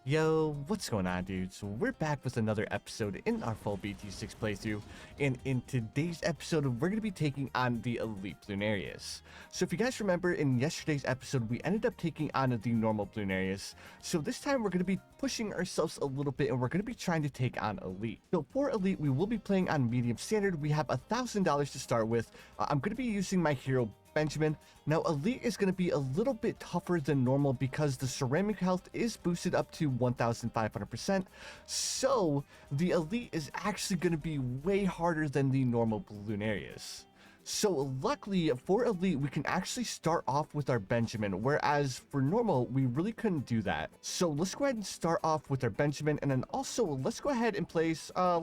Yo, what's going on, dudes? We're back with another episode in our full BT6 playthrough, and in today's episode, we're going to be taking on the Elite Bloonarius. So if you guys remember, in yesterday's episode, we ended up taking on the normal Bloonarius, so this time we're going to be pushing ourselves a little bit, and we're going to be trying to take on Elite. So for Elite, we will be playing on medium standard. We have $1,000 to start with. I'm going to be using my hero Benjamin. Now Elite is going to be a little bit tougher than normal because the ceramic health is boosted up to 1500%, so the Elite is actually going to be way harder than the normal Bloonarius. So luckily for Elite, we can actually start off with our Benjamin, whereas for normal, we really couldn't do that. So let's go ahead and start off with our Benjamin, and then also let's go ahead and place our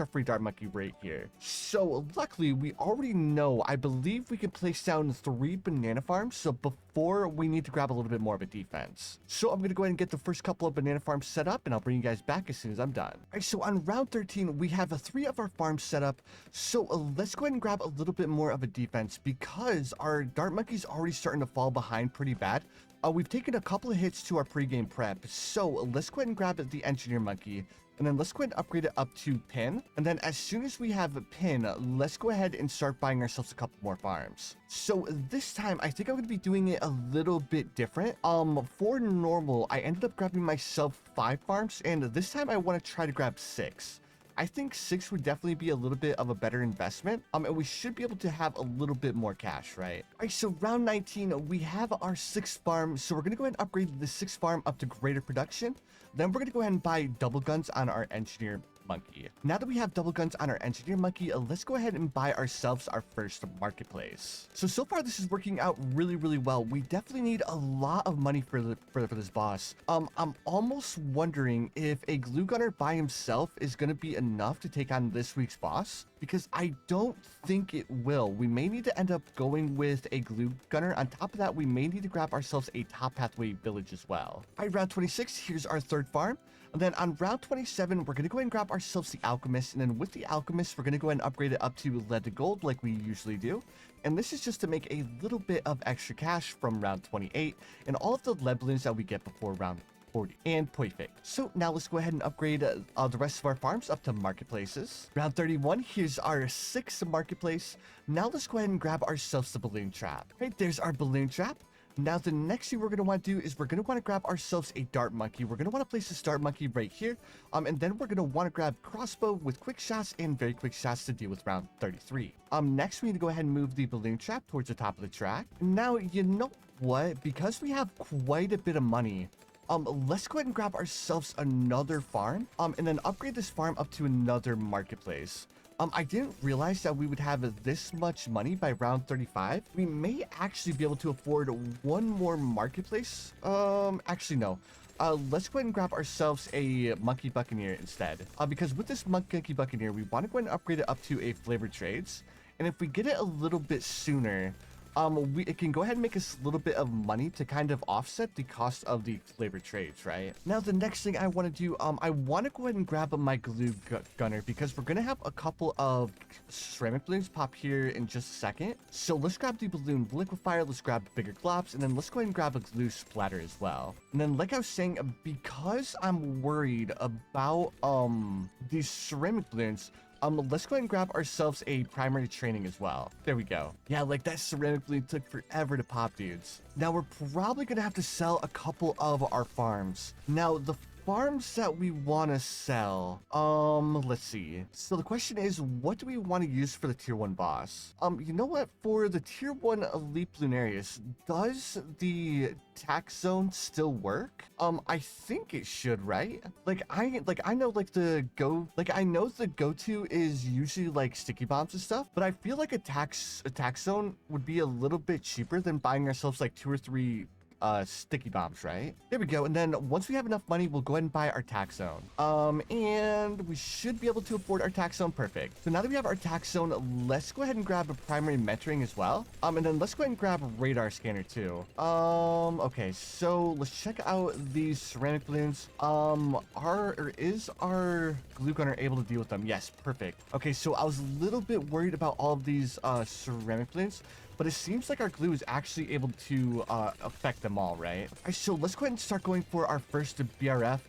free dart monkey right here. So luckily, we already know, I believe we can place down 3 banana farms, so before we need to grab a little bit more of a defense. So I'm going to go ahead and get the first couple of banana farms set up, and I'll bring you guys back as soon as I'm done. All right, so on round 13, we have 3 of our farms set up, so let's go ahead and grab a little bit more of a defense because our dart monkey's already starting to fall behind pretty bad. We've taken a couple of hits to our pregame prep, so let's go ahead and grab the engineer monkey, and then let's go ahead and upgrade it up to pin, and then as soon as we have a pin, let's go ahead and start buying ourselves a couple more farms. So this time I think I'm going to be doing it a little bit different. For normal, I ended up grabbing myself 5 farms, and this time I want to try to grab 6. I think 6 would definitely be a little bit of a better investment, and we should be able to have a little bit more cash, right? All right, so round 19, we have our 6th farm, so we're going to go ahead and upgrade the 6th farm up to greater production. Then we're going to go ahead and buy double guns on our engineer monkey. Now that we have double guns on our engineer monkey, let's go ahead and buy ourselves our first marketplace. So far this is working out really well. We definitely need a lot of money for this boss. I'm almost wondering if a glue gunner by himself is going to be enough to take on this week's boss, because I don't think it will. We may need to end up going with a glue gunner. On top of that, we may need to grab ourselves a top pathway village as well. All right, round 26, here's our 3rd farm. And then on round 27, we're going to go ahead and grab ourselves the alchemist, and then with the alchemist, we're going to go ahead and upgrade it up to lead to gold like we usually do. And this is just to make a little bit of extra cash from round 28 and all of the lead balloons that we get before round 40 and perfect. So now let's go ahead and upgrade the rest of our farms up to marketplaces. Round 31, here's our 6th marketplace. Now let's go ahead and grab ourselves the balloon trap. Right, there's our balloon trap. Now the next thing we're going to want to do is we're going to want to grab ourselves a dart monkey. We're going to want to place this dart monkey right here, and then we're going to want to grab crossbow with quick shots and very quick shots to deal with round 33. Next we need to go ahead and move the balloon trap towards the top of the track. Now you know what, because we have quite a bit of money, let's go ahead and grab ourselves another farm, and then upgrade this farm up to another marketplace. I didn't realize that we would have this much money by round 35. We may actually be able to afford one more marketplace. Actually, no. Let's go ahead and grab ourselves a monkey buccaneer instead. Because with this monkey buccaneer, we want to go ahead and upgrade it up to a flavored trades. And if we get it a little bit sooner, it can go ahead and make us a little bit of money to kind of offset the cost of the flavored trades, right? Now, the next thing I want to do, I want to go ahead and grab my glue gunner because we're going to have a couple of ceramic balloons pop here in just a second. So let's grab the balloon liquefier, let's grab bigger globs, and then let's go ahead and grab a glue splatter as well. And then like I was saying, because I'm worried about these ceramic balloons, let's go ahead and grab ourselves a primary training as well. There we go. Yeah, like that ceramic balloon took forever to pop, dudes. Now we're probably gonna have to sell a couple of our farms. Now the farms that we want to sell, let's see. So the question is, what do we want to use for the tier 1 boss? You know what, for the tier 1 Elite Bloonarius, does the tax zone still work? I think it should, right? I know the go-to is usually like sticky bombs and stuff, but I feel like a tax zone would be a little bit cheaper than buying ourselves like 2 or 3 sticky bombs, right? There we go. And then once we have enough money, we'll go ahead and buy our tax zone. And we should be able to afford our tax zone. Perfect. So now that we have our tax zone, let's go ahead and grab a primary mentoring as well. And then let's go ahead and grab a radar scanner too. Okay, so let's check out these ceramic balloons. Is our glue gunner able to deal with them? Yes, perfect. Okay, so I was a little bit worried about all of these ceramic balloons, but it seems like our glue is actually able to affect them all, right? All right, so let's go ahead and start going for our first BRF.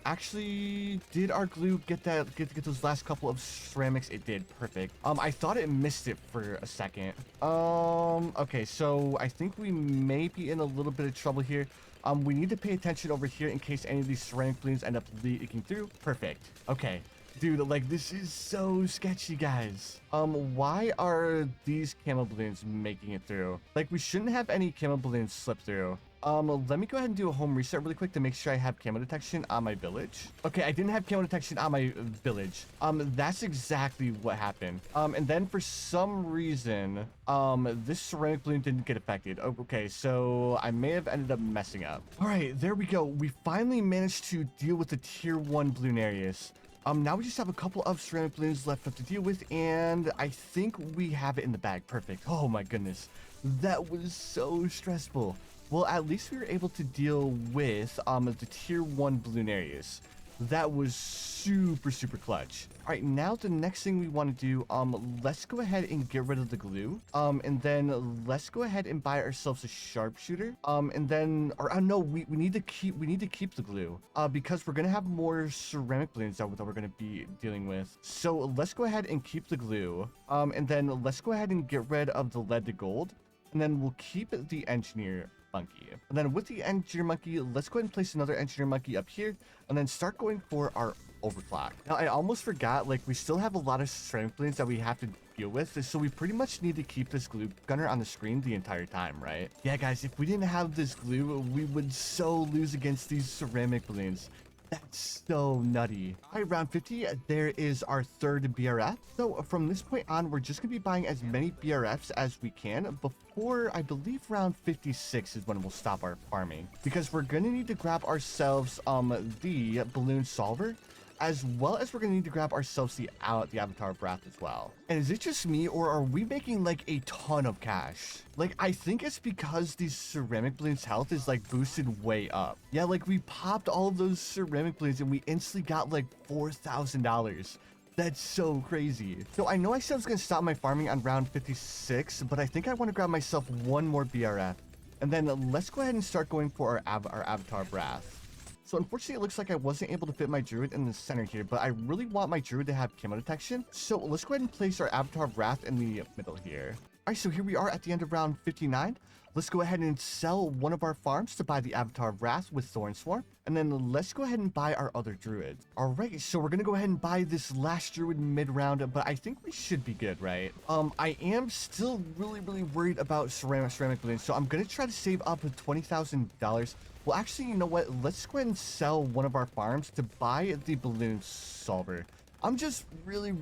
Actually, did our glue get those last couple of ceramics? It did. Perfect. I thought it missed it for a second. Okay, so I think we may be in a little bit of trouble here. We need to pay attention over here in case any of these ceramic balloons end up leaking through. Perfect. Okay. Dude, like, this is so sketchy, guys. Why are these camo balloons making it through? Like, we shouldn't have any camo balloons slip through. Let me go ahead and do a home reset really quick to make sure I have camo detection on my village. Okay, I didn't have camo detection on my village. That's exactly what happened. And then for some reason, this ceramic balloon didn't get affected. Okay, so I may have ended up messing up. All right, there we go. We finally managed to deal with the tier 1 Bloonarius. Now we just have a couple of ceramic balloons left to deal with, and I think we have it in the bag. Perfect. Oh my goodness. That was so stressful. Well, at least we were able to deal with the tier 1 Bloonarius. That was super clutch. All right, now the next thing we want to do, let's go ahead and get rid of the glue. And then let's go ahead and buy ourselves a sharpshooter. And then, no, we need to keep the glue. Because we're gonna have more ceramic balloons that we're gonna be dealing with. So let's go ahead and keep the glue. And then let's go ahead and get rid of the lead to gold. And then we'll keep the engineer monkey. And then with the engineer monkey, let's go ahead and place another engineer monkey up here and then start going for our overclock. Now, I almost forgot, like, we still have a lot of ceramic balloons that we have to deal with, so we pretty much need to keep this glue gunner on the screen the entire time, right? Yeah, guys, if we didn't have this glue, we would so lose against these ceramic balloons. That's so nutty. All right, round 50, there is our third BRF. So from this point on, we're just gonna be buying as many BRFs as we can before, I believe, round 56 is when we'll stop our farming. Because we're gonna need to grab ourselves the balloon solver, as well as we're gonna need to grab ourselves the avatar of wrath as well. And is it just me, or are we making like a ton of cash? Like, I think it's because these ceramic balloons health is like boosted way up. Yeah, like we popped all of those ceramic balloons and we instantly got like $4,000. That's so crazy. So I know I said I was gonna stop my farming on round 56, but I think I want to grab myself one more BRF. And then let's go ahead and start going for our avatar of wrath. So unfortunately, it looks like I wasn't able to fit my druid in the center here, but I really want my druid to have camo detection. So let's go ahead and place our avatar of wrath in the middle here. All right, so here we are at the end of round 59. Let's go ahead and sell one of our farms to buy the avatar of wrath with Thorn Swarm. And then let's go ahead and buy our other druid. All right, so we're going to go ahead and buy this last druid mid-round, but I think we should be good, right? I am still really worried about ceramic balloons, so I'm going to try to save up $20,000. Well, actually, you know what? Let's go ahead and sell one of our farms to buy the balloon solver. I'm just really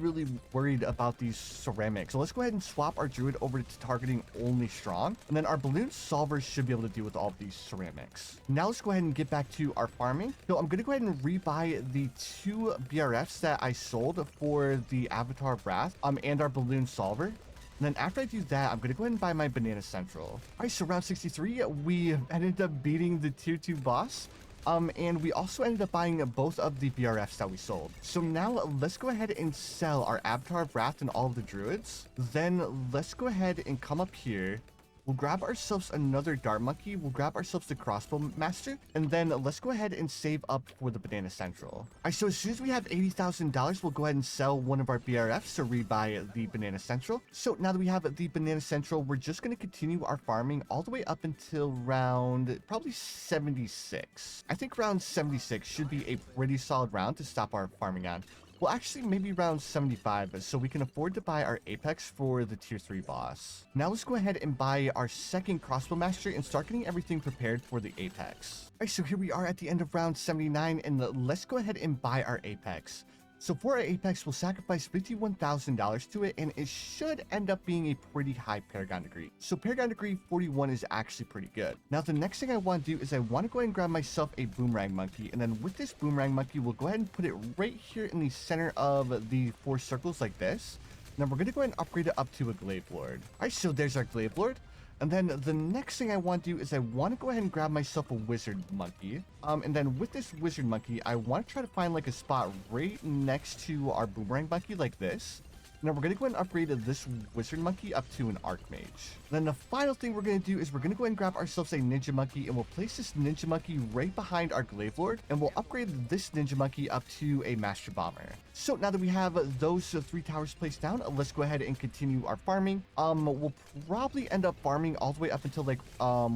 worried about these ceramics. So let's go ahead and swap our druid over to targeting only strong. And then our balloon solver should be able to deal with all of these ceramics. Now let's go ahead and get back to our farming. So I'm going to go ahead and rebuy the 2 BRFs that I sold for the avatar of wrath and our balloon solver. And then after I do that, I'm going to go ahead and buy my banana central. All right, so round 63, we ended up beating the tier 2 boss. And we also ended up buying both of the BRFs that we sold. So now let's go ahead and sell our avatar of wrath and all of the druids. Then let's go ahead and come up here. We'll grab ourselves another dart monkey. We'll grab ourselves the crossbow master. And then let's go ahead and save up for the banana central. All right, so as soon as we have $80,000, we'll go ahead and sell one of our BRFs to rebuy the banana central. So now that we have the banana central, we're just going to continue our farming all the way up until round probably 76. I think round 76 should be a pretty solid round to stop our farming on. Well, actually, maybe around 75, so we can afford to buy our Apex for the tier 3 boss. Now let's go ahead and buy our second crossbow master and start getting everything prepared for the Apex. All right, so here we are at the end of round 79, and let's go ahead and buy our Apex. So for our Apex, we'll sacrifice $51,000 to it, and it should end up being a pretty high paragon degree. So paragon degree 41 is actually pretty good. Now, the next thing I want to do is I want to go ahead and grab myself a boomerang monkey, and then with this boomerang monkey, we'll go ahead and put it right here in the center of the 4 circles like this. Now we're going to go ahead and upgrade it up to a glaive lord. All right, so there's our glaive lord. And then the next thing I want to do is I want to go ahead and grab myself a wizard monkey. And then with this wizard monkey, I want to try to find like a spot right next to our boomerang monkey like this. Now we're going to go ahead and upgrade this wizard monkey up to an archmage. Then the final thing we're going to do is we're going to go ahead and grab ourselves a ninja monkey, and we'll place this ninja monkey right behind our glaive lord, and we'll upgrade this ninja monkey up to a master bomber. So now that we have those 3 towers placed down, let's go ahead and continue our farming. We'll probably end up farming all the way up until like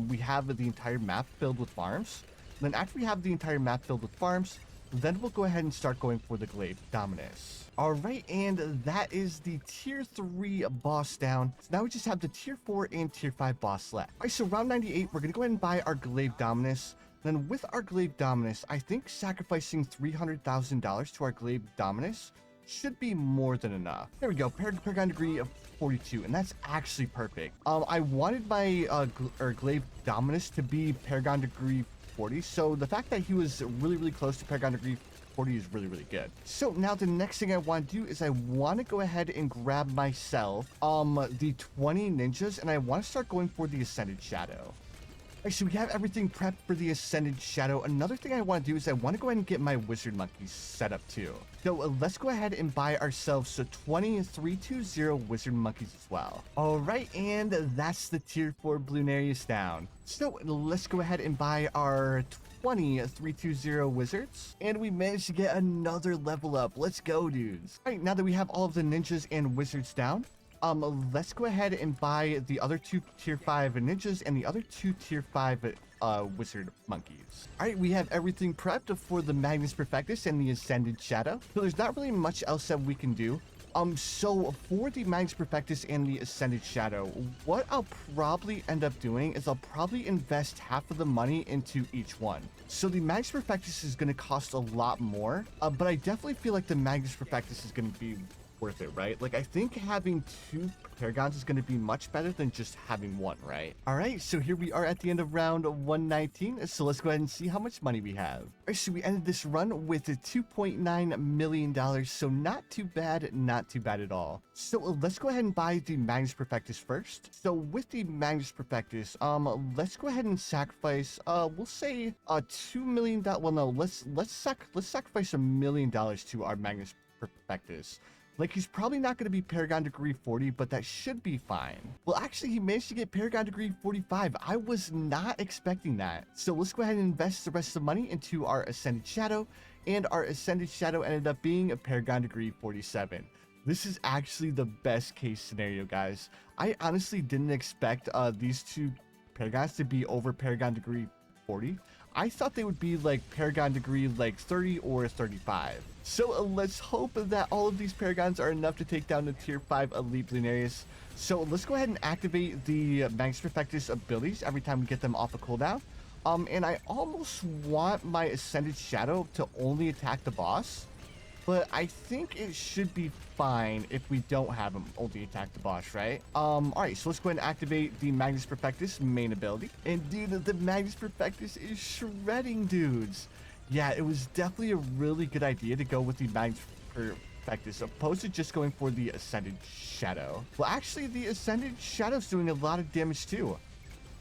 we have the entire map filled with farms. Then after we have the entire map filled with farms, then we'll go ahead and start going for the glaive dominus. All right, and that is the tier 3 boss down. So now we just have the tier 4 and tier 5 boss left. All right, so round 98, we're gonna go ahead and buy our glaive dominus. Then with our glaive dominus, I think sacrificing $300,000 to our glaive dominus should be more than enough. There we go, paragon degree of 42, and that's actually perfect. I wanted my glaive dominus to be paragon degree 40, so the fact that he was really close to paragon degree 40 is really good. So now the next thing I want to do is I want to go ahead and grab myself the 20 ninjas, and I want to start going for the Ascended Shadow. Alright, so we have everything prepped for the Ascended Shadow. Another thing I want to do is I want to go ahead and get my wizard monkeys set up too. So let's go ahead and buy ourselves 20 320 wizard monkeys as well. Alright, and that's the tier 4 Bloonarius down. So let's go ahead and buy our 20 320 wizards, and we managed to get another level up. Let's go, dudes. All right, now that we have all of the ninjas and wizards down, let's go ahead and buy the other 2 tier 5 ninjas and the other 2 tier 5 wizard monkeys. All right, we have everything prepped for the Magnus Perfectus and the Ascended Shadow, so there's not really much else that we can do. So for the Magnus Perfectus and the Ascended Shadow, what I'll probably end up doing is I'll probably invest half of the money into each one. So the Magnus Perfectus is going to cost a lot more, but I definitely feel like the Magnus Perfectus is going to be worth it, right? Like, I think having 2 paragons is going to be much better than just having 1, right? All right, so here we are at the end of round 119. So let's go ahead and see how much money we have. All right, so we ended this run with $2.9 million. So not too bad at all. So let's go ahead and buy the Magnus Perfectus first. So with the Magnus Perfectus, let's go ahead and sacrifice, we'll say $2 million. Well, no, let's sacrifice $1 million to our Magnus Perfectus. Like, he's probably not going to be paragon degree 40, but that should be fine. Well, actually, he managed to get paragon degree 45. I was not expecting that. So let's go ahead and invest the rest of the money into our Ascended Shadow, and our Ascended Shadow ended up being a paragon degree 47. This is actually the best case scenario, guys. I honestly didn't expect these 2 paragons to be over paragon degree 40. I thought they would be like paragon degree like 30 or 35. So let's hope that all of these paragons are enough to take down the tier 5 Elite Bloonarius. So let's go ahead and activate the Magnus Perfectus abilities every time we get them off a cooldown. And I almost want my Ascended Shadow to only attack the boss, but I think it should be fine if we don't have him only attack the boss, right? Alright, so let's go ahead and activate the Magnus Perfectus main ability. And dude, the Magnus Perfectus is shredding dudes. Yeah, it was definitely a really good idea to go with the Magnus Perfectus opposed to just going for the Ascended Shadow. Well, actually, the Ascended Shadow's doing a lot of damage too.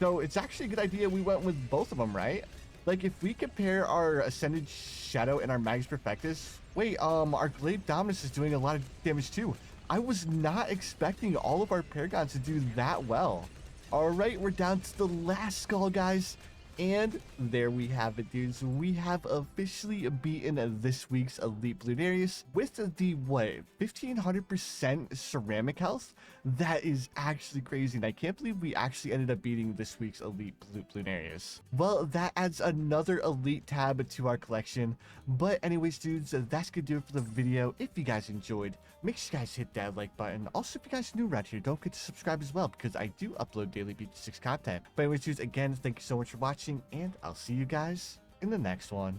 So it's actually a good idea we went with both of them, right? Like, if we compare our Ascended Shadow and our Magnus Perfectus, wait, our Glaive Dominus is doing a lot of damage too. I was not expecting all of our paragons to do that well. All right, we're down to the last skull, guys. And there we have it, dudes. We have officially beaten this week's Elite Bloonarius with the, what, 1500% ceramic health? That is actually crazy, and I can't believe we actually ended up beating this week's Elite Bloonarius. Well, that adds another Elite tab to our collection. But anyways, dudes, that's gonna do it for the video. If you guys enjoyed, make sure you guys hit that like button. Also, if you guys are new around here, don't forget to subscribe as well, because I do upload daily BT6 content. But anyways, dudes, again, thank you so much for watching, and I'll see you guys in the next one.